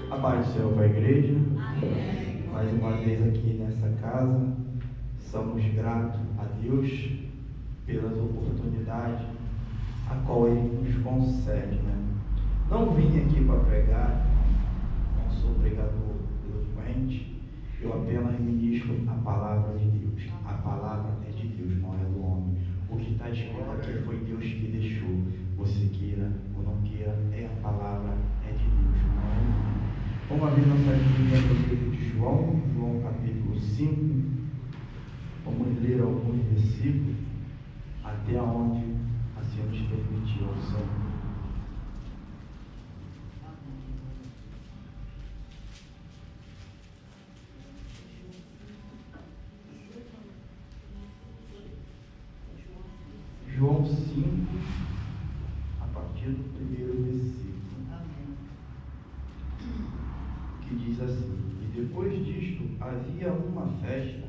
A paz do Senhor para a igreja. Amém. Mais uma vez aqui nessa casa, somos gratos a Deus pelas oportunidades a qual Ele nos concede, né? Não vim aqui para pregar, não sou pregador eloquente, eu apenas ministro a palavra de Deus. A palavra é de Deus, não é do homem. O que está escrito aqui foi Deus que deixou. Você queira ou não queira, a palavra é de Deus, não é do homem. Vamos abrir nossa Bíblia no livro de João, João capítulo 5. Vamos ler alguns versículos até onde assim nos permitiu o Senhor. João 5, a partir do primeiro versículo, que diz assim: E depois disto havia uma festa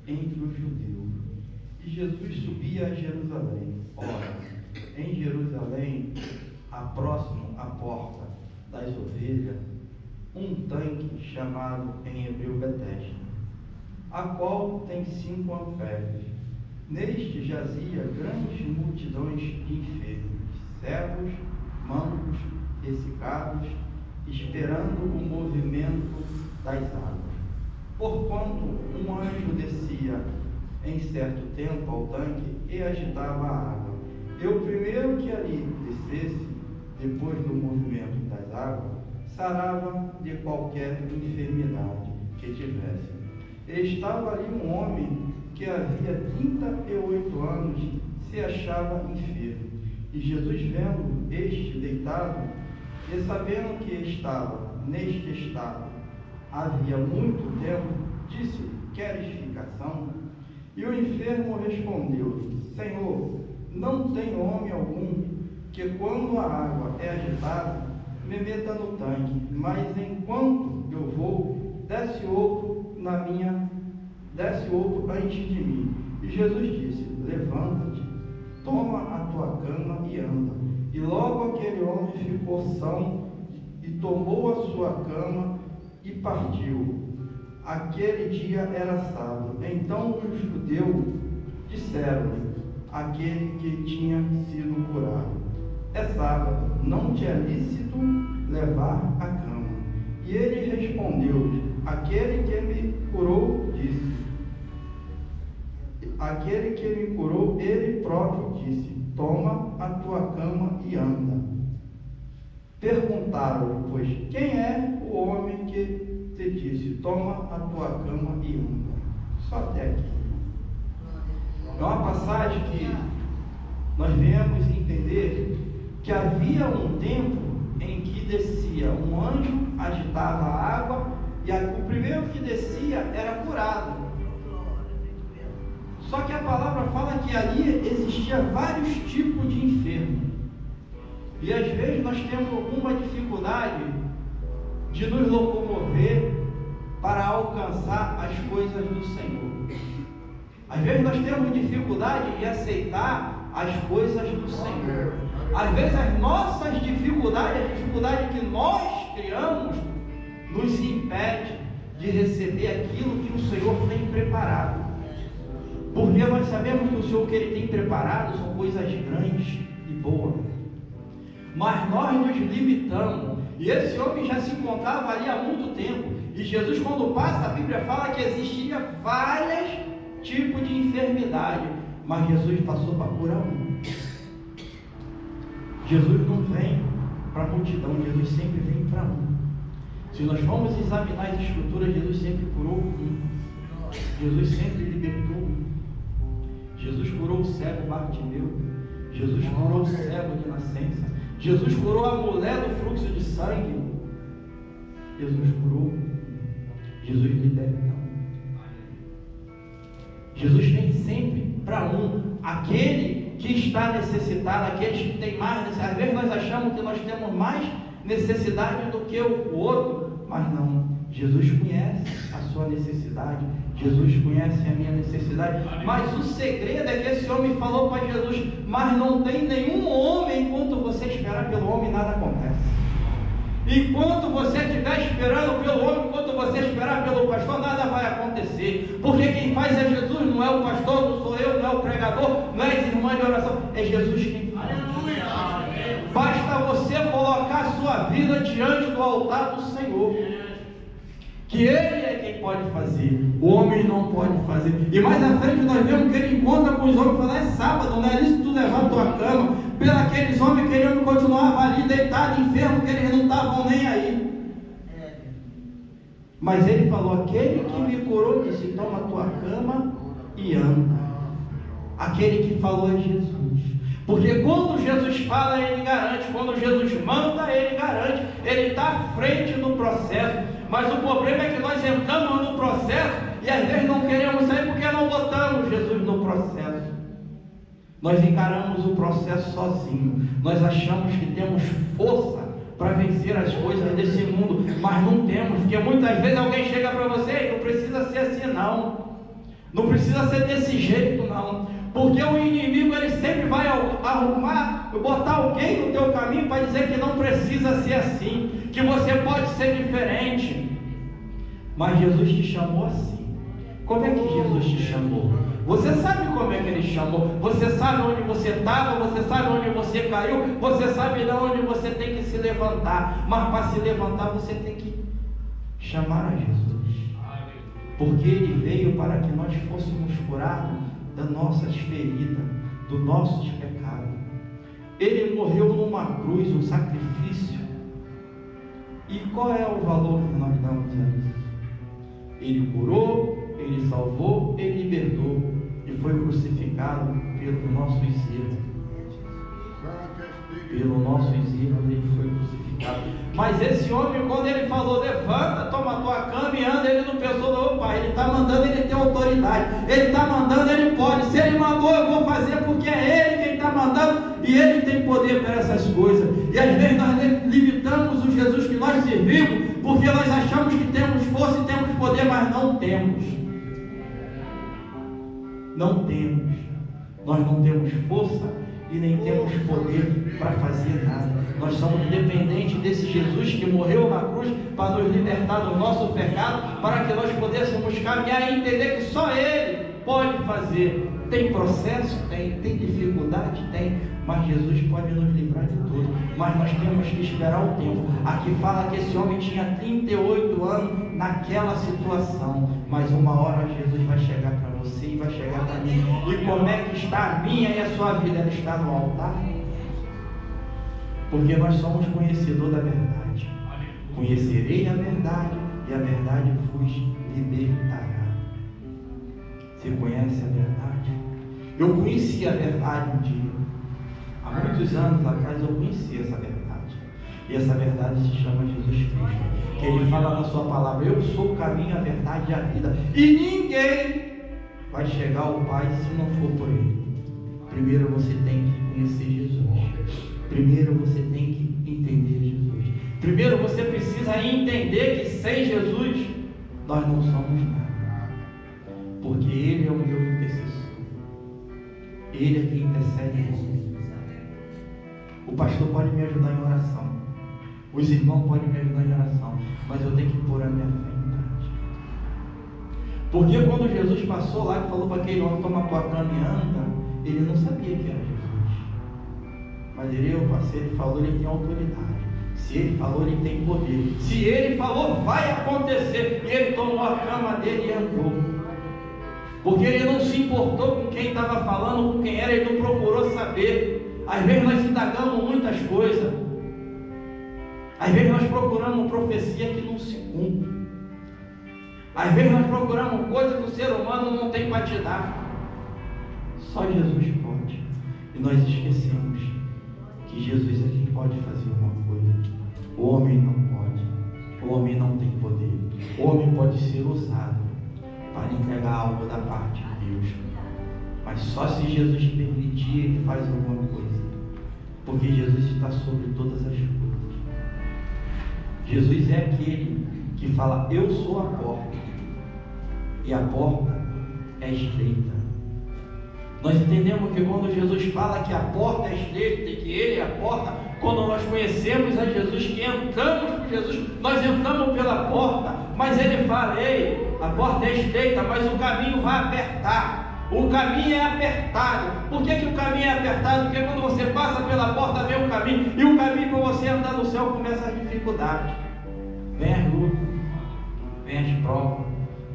entre os judeus, e Jesus subia a Jerusalém. Ora, em Jerusalém, próximo à porta das ovelhas, um tanque chamado em hebreu Betesda, a qual tem 5 alpéres. Neste jazia grandes multidões de enfermos, cegos, mancos, ressecados, esperando o movimento das águas. Porquanto um anjo descia em certo tempo ao tanque e agitava a água. E o primeiro que ali descesse, depois do movimento das águas, sarava de qualquer enfermidade que tivesse. E estava ali um homem que havia 38 anos se achava enfermo. E Jesus, vendo este deitado, e sabendo que estava neste estado havia muito tempo, disse-lhe: Queres ficação? E o enfermo respondeu-lhe: Senhor, não tem homem algum que, quando a água é agitada, me meta no tanque, mas enquanto eu vou, desce outro antes de mim. E Jesus disse: Levanta-te, toma a tua cama e anda. E logo aquele homem ficou são e tomou a sua cama e partiu. Aquele dia era sábado. Então os judeus disseram-lhe, aquele que tinha sido curado: É sábado, não te é lícito levar a cama. E ele respondeu-lhe: Aquele que me curou disse. Aquele que me curou, ele próprio disse: Toma a tua cama e anda. Perguntaram-lhe, pois, quem é o homem que te disse: Toma a tua cama e anda? Só até aqui. É uma passagem que nós viemos entender que havia um tempo em que descia um anjo, agitava a água, e o primeiro que descia era curado. Só que a palavra fala que ali existia vários tipos de enfermo. E às vezes nós temos alguma dificuldade de nos locomover para alcançar as coisas do Senhor. Às vezes nós temos dificuldade de aceitar as coisas do Senhor. Às vezes as nossas dificuldades, a dificuldade que nós criamos, nos impede de receber aquilo que o Senhor tem preparado. Porque nós sabemos que o Senhor, que Ele tem preparado, são coisas grandes e boas. Mas nós nos limitamos. E esse homem já se encontrava ali há muito tempo. E Jesus, quando passa, a Bíblia fala que existia vários tipos de enfermidade. Mas Jesus passou para curar um. Jesus não vem para a multidão, Jesus sempre vem para um. Se nós formos examinar as Escrituras, Jesus sempre curou um. Jesus sempre libertou um. Jesus curou o cego Bartimeu. Jesus curou o cego de nascença. Jesus curou a mulher do fluxo de sangue. Jesus curou. Jesus liberta. Jesus vem sempre para um. Aquele que está necessitado, aqueles que têm mais necessidade. Às vezes nós achamos que nós temos mais necessidade do que o outro, mas não. Jesus conhece a sua necessidade. Jesus conhece a minha necessidade. Mas o segredo é que esse homem falou para Jesus: mas não tem nenhum homem, enquanto você esperar pelo homem, nada acontece. Enquanto você estiver esperando pecador, não és irmã de oração, é Jesus quem faz. Basta você colocar a sua vida diante do altar do Senhor, que Ele é quem pode fazer, o homem não pode fazer. E mais à frente nós vemos que Ele encontra com os homens e fala: é sábado, não é isso que tu levanta a tua cama, pelos aqueles homens querendo continuar ali deitado, enfermo, que eles não estavam nem aí. Mas Ele falou: aquele que me curou disse: toma a tua cama e anda. Aquele que falou é Jesus. Porque quando Jesus fala, Ele garante. Quando Jesus manda, Ele garante. Ele está à frente do processo. Mas o problema é que nós entramos no processo e às vezes não queremos sair porque não botamos Jesus no processo. Nós encaramos o processo sozinho. Nós achamos que temos força para vencer as coisas desse mundo, mas não temos. Porque muitas vezes alguém chega para você: não precisa ser assim não. Não precisa ser desse jeito não. Porque o inimigo, ele sempre vai arrumar, botar alguém no teu caminho para dizer que não precisa ser assim, que você pode ser diferente. Mas Jesus te chamou assim. Como é que Jesus te chamou? Você sabe como é que Ele chamou? Você sabe onde você estava, você sabe onde você caiu, você sabe de onde você tem que se levantar. Mas para se levantar você tem que chamar a Jesus. Porque Ele veio para que nós fôssemos curados das nossas feridas, dos nossos pecados. Ele morreu numa cruz, um sacrifício. E qual é o valor que nós damos a isso? Ele curou, Ele salvou, Ele libertou e foi crucificado pelos nossos erros. Pelos nossos erros Ele foi crucificado. Mas esse homem, quando Ele falou: levanta, toma a tua cama e anda, ele não pensou: opa, Ele está mandando, Ele tem autoridade, Ele está mandando, Ele pode. Se Ele mandou, eu vou fazer, porque é Ele quem está mandando e Ele tem poder para essas coisas. E às vezes nós limitamos o Jesus que nós servimos porque nós achamos que temos força e temos poder, mas não temos. Não temos. Nós não temos força e nem temos poder para fazer nada. Nós somos dependentes desse Jesus que morreu na cruz para nos libertar do nosso pecado, para que nós pudéssemos caminhar e entender que só Ele pode fazer. Tem processo? Tem dificuldade? Tem, mas Jesus pode nos livrar de tudo. Mas nós temos que esperar o tempo. Aqui fala que esse homem tinha 38 anos naquela situação, mas uma hora Jesus vai chegar para você e vai chegar para mim. E como é que está a minha e a sua vida? Ela está no altar? Porque nós somos conhecedor da verdade. Conhecerei a verdade e a verdade vos libertará. Você conhece a verdade? Eu conheci a verdade um dia. Há muitos anos atrás eu conheci essa verdade. E essa verdade se chama Jesus Cristo. Que Ele fala na sua palavra: eu sou o caminho, a verdade e a vida. E ninguém vai chegar ao Pai se não for por Ele. Primeiro você tem que conhecer Jesus. Primeiro você tem que entender Jesus. Primeiro você precisa entender que sem Jesus nós não somos nada. Porque Ele é o meu intercessor. Ele é quem intercede por mim. O pastor pode me ajudar em oração. Os irmãos podem me ajudar em oração. Mas eu tenho que pôr a minha fé em prática. Porque quando Jesus passou lá e falou para aquele homem: toma a tua cama e anda, ele não sabia que era Jesus. Mas ele falou, ele tem autoridade. Se ele falou, ele tem poder. Se ele falou, vai acontecer. E ele tomou a cama dele e andou. Porque ele não se importou com quem estava falando, com quem era, ele não procurou saber. Às vezes nós indagamos muitas coisas. Às vezes nós procuramos profecia que não se cumpre. Às vezes nós procuramos coisas que o ser humano não tem para te dar. Só Jesus pode. E nós esquecemos que Jesus é quem pode fazer uma coisa. O homem não pode. O homem não tem poder. O homem pode ser usado para entregar algo da parte de Deus. Mas só se Jesus permitir, Ele faz alguma coisa. Porque Jesus está sobre todas as coisas. Jesus é aquele que fala: eu sou a porta. E a porta é estreita. Nós entendemos que quando Jesus fala que a porta é estreita e que Ele é a porta, quando nós conhecemos a Jesus, que entramos por Jesus, nós entramos pela porta. Mas Ele fala: ei, a porta é estreita, mas o caminho vai apertar. O caminho é apertado. Por que o caminho é apertado? Porque quando você passa pela porta, vem o caminho. E o caminho para você andar no céu começa as dificuldades. Vem as lutas, vem as provas,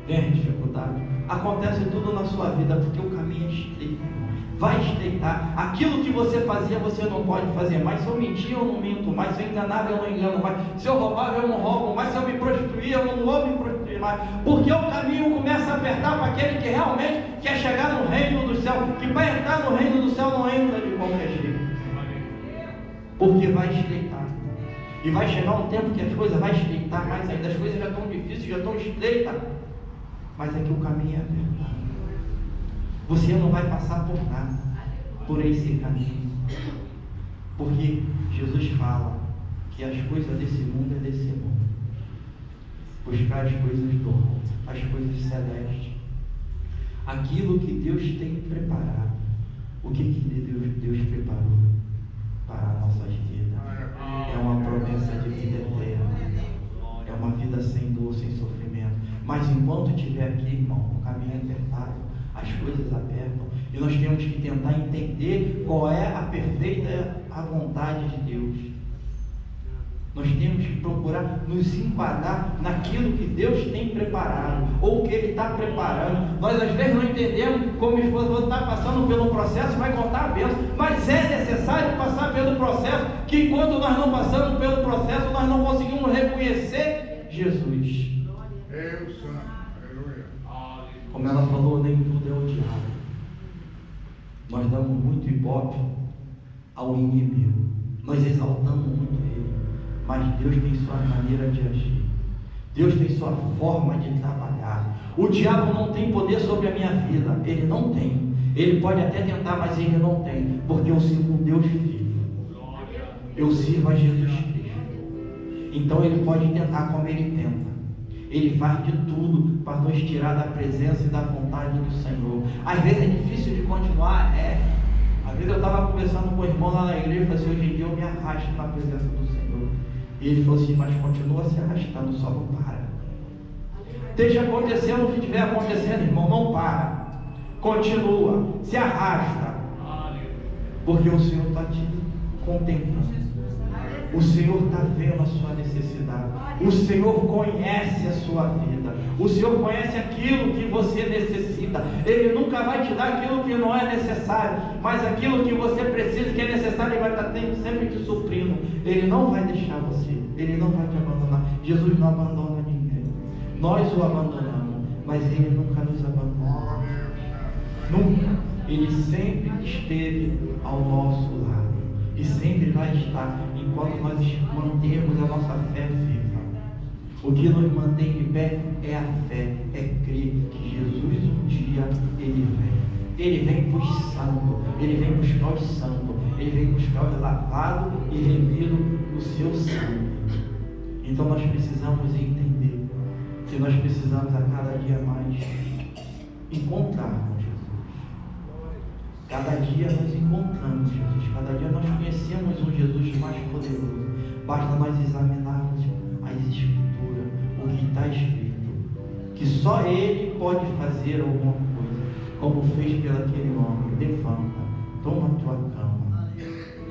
vem as dificuldades. Acontece tudo na sua vida porque o caminho é estreito. Vai estreitar. Aquilo que você fazia, você não pode fazer mais. Se eu mentia, eu não minto mais. Se eu enganava, eu não engano mais. Se eu roubava, eu não roubo mais. Se eu me prostituía, eu não vou me prostituir mais. Porque o caminho começa a apertar para aquele que realmente quer chegar no reino do céu. Que vai entrar no reino do céu, não entra de qualquer jeito. Porque vai estreitar. E vai chegar um tempo que as coisas vão estreitar mais ainda. As coisas já estão difíceis, já estão estreitas. Mas aqui o caminho é apertado. Você não vai passar por nada, por esse caminho. Porque Jesus fala que as coisas desse mundo é desse mundo. Buscar as coisas do alto, as coisas celestes. Aquilo que Deus tem preparado. O que Deus preparou para as nossas vidas? É uma promessa de vida eterna. É uma vida sem dor, sem sofrimento. Mas enquanto estiver aqui, irmão, o caminho é apertado. As coisas apertam e nós temos que tentar entender qual é a perfeita vontade de Deus. Nós temos que procurar nos enquadrar naquilo que Deus tem preparado ou que Ele está preparando. Nós às vezes não entendemos como o esposo está passando pelo processo, vai contar a bênção, mas é necessário passar pelo processo, que enquanto nós não passamos pelo processo, nós não conseguimos reconhecer Jesus. Como ela falou, nem tudo é o diabo. Nós damos muito ibope ao inimigo. Nós exaltamos muito ele. Mas Deus tem sua maneira de agir. Deus tem sua forma de trabalhar. O diabo não tem poder sobre a minha vida. Ele não tem. Ele pode até tentar, mas ele não tem. Porque eu sirvo um Deus vivo. Eu sirvo a Jesus Cristo. Então ele pode tentar como ele tenta. Ele faz de tudo para nos tirar da presença e da vontade do Senhor. Às vezes é difícil de continuar, Às vezes eu estava conversando com o irmão lá na igreja e falei assim, hoje em dia eu me arrasto na presença do Senhor. E ele falou assim, mas continua se arrastando, só não para. Esteja acontecendo o que estiver acontecendo, irmão, não para. Continua, se arrasta. Porque o Senhor está te contemplando. O Senhor está vendo a sua necessidade. O Senhor conhece a sua vida. O Senhor conhece aquilo que você necessita. Ele nunca vai te dar aquilo que não é necessário, mas aquilo que você precisa, que é necessário, Ele vai estar sempre te suprindo. Ele não vai deixar você. Ele não vai te abandonar. Jesus não abandona ninguém. Nós o abandonamos, mas Ele nunca nos abandonou. Nunca. Ele sempre esteve ao nosso lado. E sempre vai estar enquanto nós mantermos a nossa fé viva. O que nos mantém de pé é a fé, é crer que Jesus um dia Ele vem. Ele vem para os santos, Ele vem buscar os santos, Ele vem buscar os lavados e remidos do seu sangue. Então nós precisamos entender que nós precisamos a cada dia mais encontrarmos Jesus. Cada dia nós encontramos Jesus, cada dia nós conhecemos um Jesus mais poderoso. Basta nós examinarmos as Escrituras, o que está escrito, que só Ele pode fazer alguma coisa, como fez pelaquele homem. Levanta, toma a tua cama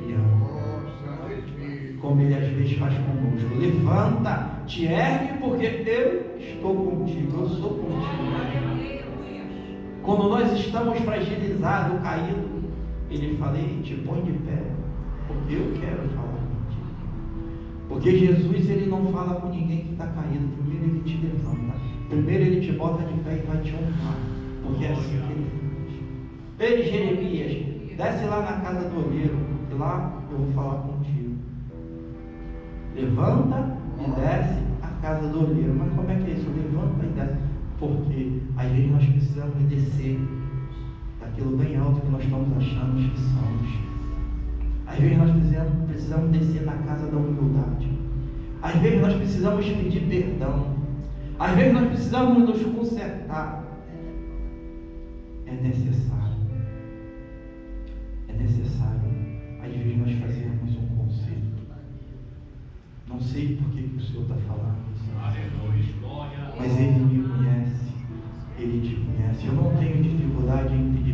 e anda, como Ele às vezes faz conosco. Levanta, te ergue, porque eu estou contigo, eu sou contigo. Quando nós estamos fragilizados, caídos, Ele fala, ei, te põe de pé, porque eu quero falar contigo. Porque Jesus, Ele não fala com ninguém que está caído. Primeiro Ele te levanta, primeiro Ele te bota de pé e vai te honrar, porque é assim que Ele faz. Ei, Jeremias, desce lá na casa do olheiro, e lá eu vou falar contigo. Levanta e desce a casa do olheiro. Mas como é que é isso? Levanta e desce. Porque às vezes nós precisamos descer daquilo bem alto que nós estamos achando que somos. Às vezes nós precisamos descer na casa da humildade. Às vezes nós precisamos pedir perdão. Às vezes nós precisamos nos consertar. É necessário. É necessário. Às vezes nós fazemos um conserto. Não sei por que o Senhor está falando isso. Mas Ele me conhece. Ele te conhece. Eu não tenho dificuldade em pedir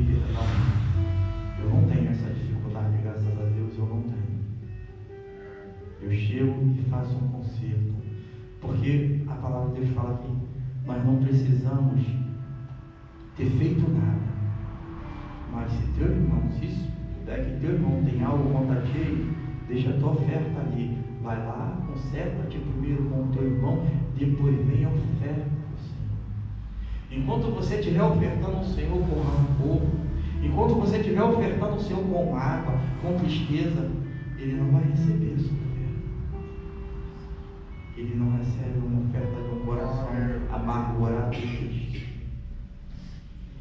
faça um conserto. Porque a palavra de Deus fala que nós não precisamos ter feito nada. Mas se teu irmão, se isso puder que teu irmão tem algo contra ti, deixa a tua oferta ali. Vai lá, conserta-te primeiro com o teu irmão, depois vem a oferta do Senhor. Enquanto você estiver ofertando o Senhor com rancor, enquanto você estiver ofertando o Senhor com mágoa, com tristeza, Ele não vai receber a sua oferta. Ele não recebe uma oferta de um coração amargurado e triste.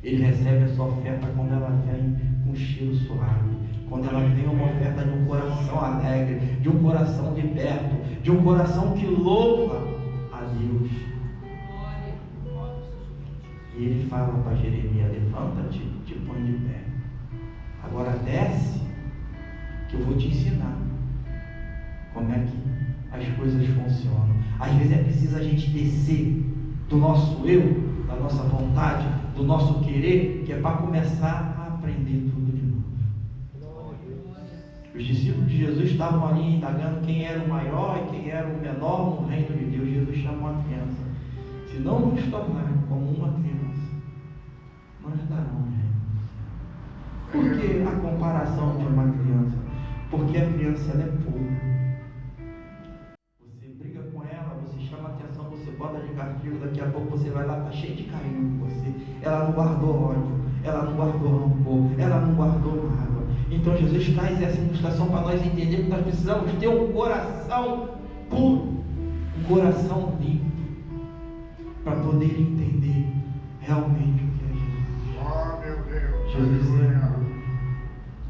Ele recebe a sua oferta quando ela vem com cheiro suave, quando ela vem uma oferta de um coração alegre, de um coração liberto, de um coração que louva a Deus. E ele fala para Jeremias: levanta-te, te põe de pé. Agora desce, que eu vou te ensinar como é que as coisas funcionam. Às vezes é preciso a gente descer do nosso eu, da nossa vontade, do nosso querer, que é para começar a aprender tudo de novo. Os discípulos de Jesus estavam ali indagando quem era o maior e quem era o menor no reino de Deus. Jesus chamou a criança: se não vos tornarem como uma criança, não herdarão o reino. Por que a comparação de uma criança? Porque a criança ela é pura. Você briga com ela, você chama a atenção, você bota de castigo, daqui a pouco você vai lá, está cheio de carinho com você. Ela não guardou ódio, ela não guardou rancor, ela não guardou mágoa. Então Jesus traz essa ilustração para nós entender que nós precisamos ter um coração puro, um coração limpo, para poder entender realmente o que é Jesus. Oh, meu Deus! Jesus é amor.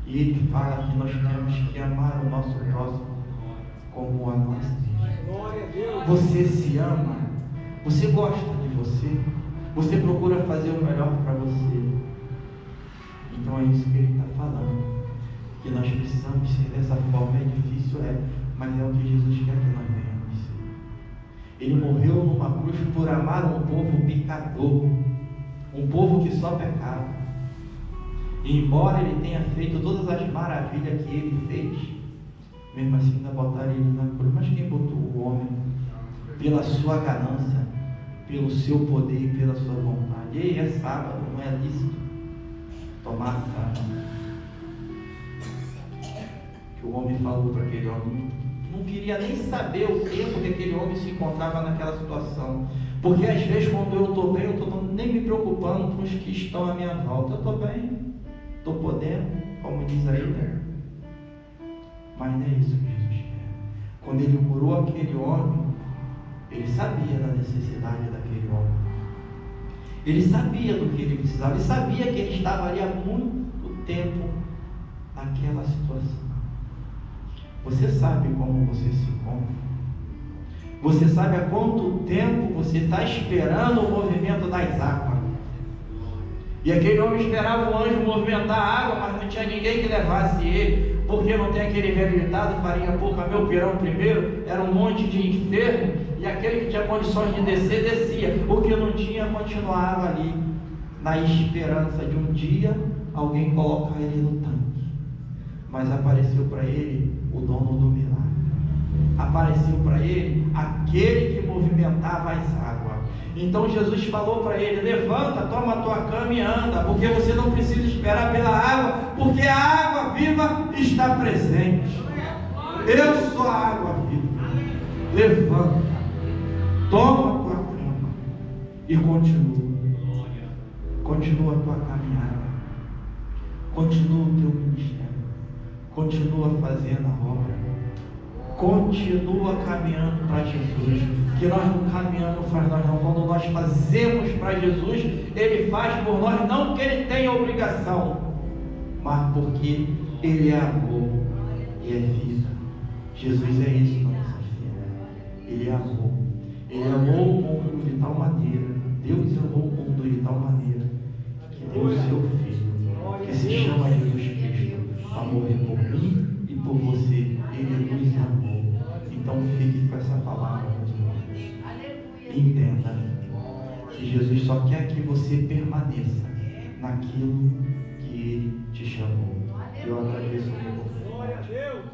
E Ele fala que nós temos que amar o nosso próximo como a nós mesmos. Você se ama, você gosta de você, você procura fazer o melhor para você. Então é isso que Ele está falando, que nós precisamos ser dessa forma. É difícil, mas é o que Jesus quer que nós venhamos ser. Ele morreu numa cruz por amar um povo pecador, um povo que só pecava. E embora Ele tenha feito todas as maravilhas que Ele fez, mesmo assim ainda botaram Ele na cruz. Mas quem botou o homem? Pela sua ganância, pelo seu poder e pela sua vontade. E é sábado, não é lícito tomar carne. Que o homem falou para aquele homem, não queria nem saber o tempo que aquele homem se encontrava naquela situação. Porque às vezes quando eu estou bem, eu estou nem me preocupando com os que estão à minha volta. Eu estou bem, estou podendo, como diz aí, né? Mas não é isso que Jesus quer. Quando Ele curou aquele homem, Ele sabia da necessidade daquele homem. Ele sabia do que ele precisava. Ele sabia que ele estava ali há muito tempo naquela situação. Você sabe como você se encontra? Você sabe há quanto tempo você está esperando o movimento das águas? E aquele homem esperava o anjo movimentar a água, mas não tinha ninguém que levasse ele, porque não tem aquele velho ditado: farinha pouca, meu pirão primeiro. Era um monte de enfermo, e aquele que tinha condições de descer, descia. O que não tinha, continuava ali, na esperança de um dia alguém colocar ele no tanque. Mas apareceu para ele o dono do milagre. Apareceu para ele aquele que movimentava as águas. Então Jesus falou para ele: levanta, toma a tua cama e anda, porque você não precisa esperar pela água, porque a água viva está presente. Eu sou a água viva. Levanta, toma a tua cama e continua. Continua a tua caminhada, continua o teu ministério, continua fazendo a obra, continua caminhando para Jesus. Que nós não caminhamos para nós não. Quando nós fazemos para Jesus, Ele faz por nós, não porque Ele tem obrigação, mas porque Ele é amor e é vida. Jesus é isso na nossa vida. Ele é amor. Ele amou o mundo de tal maneira, Deus amou o mundo de tal maneira, que deu o seu Filho, que se chama Jesus Cristo, a morrer por mim e por você. Ele nos amou. Então fique com essa palavra, meus irmãos. Entenda que Jesus só quer que você permaneça naquilo que Ele te chamou. Eu agradeço a Deus.